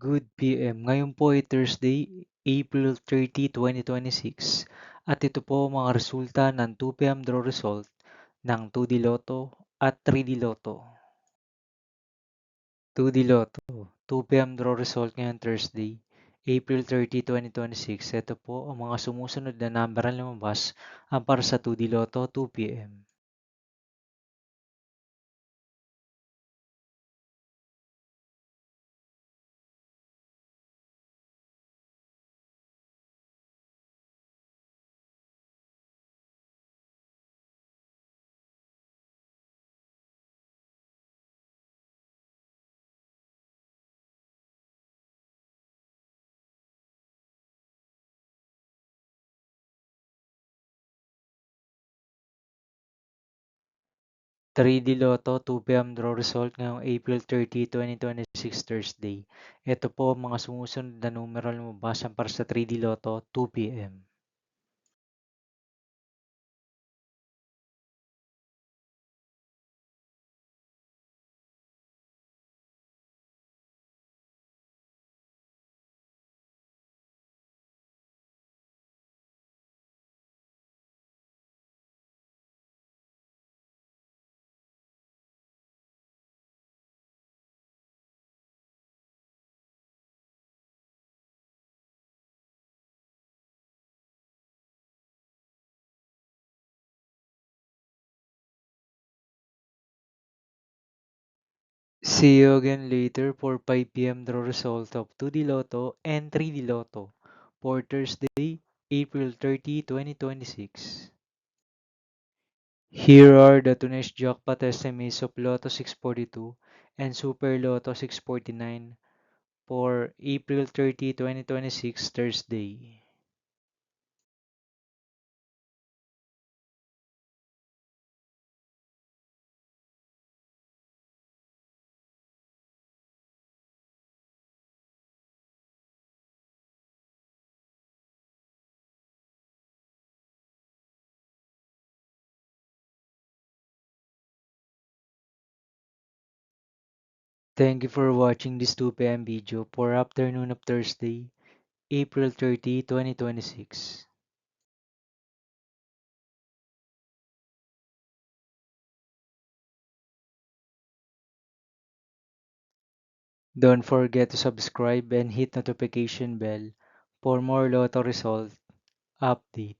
Good PM. Ngayon po ay Thursday, April 30, 2026. At ito po ang mga resulta ng 2 PM draw result ng 2D Lotto at 3D Lotto. 2D Lotto, 2 PM draw result ngayong Thursday, April 30, 2026. Ito po ang mga sumusunod na number ang lumabas ang para sa 2D Lotto 2 PM. 3D Lotto 2 PM draw result ngayong April 30, 2026 Thursday. Ito po ang mga sumusunod na numero ang lumabas ang para sa 3D Lotto 2 PM. See you again later for 5 PM draw result of 2D Lotto and 3D Lotto for Thursday, April 30, 2026. Here are the today's jackpot estimates of Lotto 642 and Super Lotto 649 for April 30, 2026 Thursday. Thank you for watching this 2 PM video for afternoon of Thursday, April 30, 2026. Don't forget to subscribe and hit notification bell for more Lotto result update.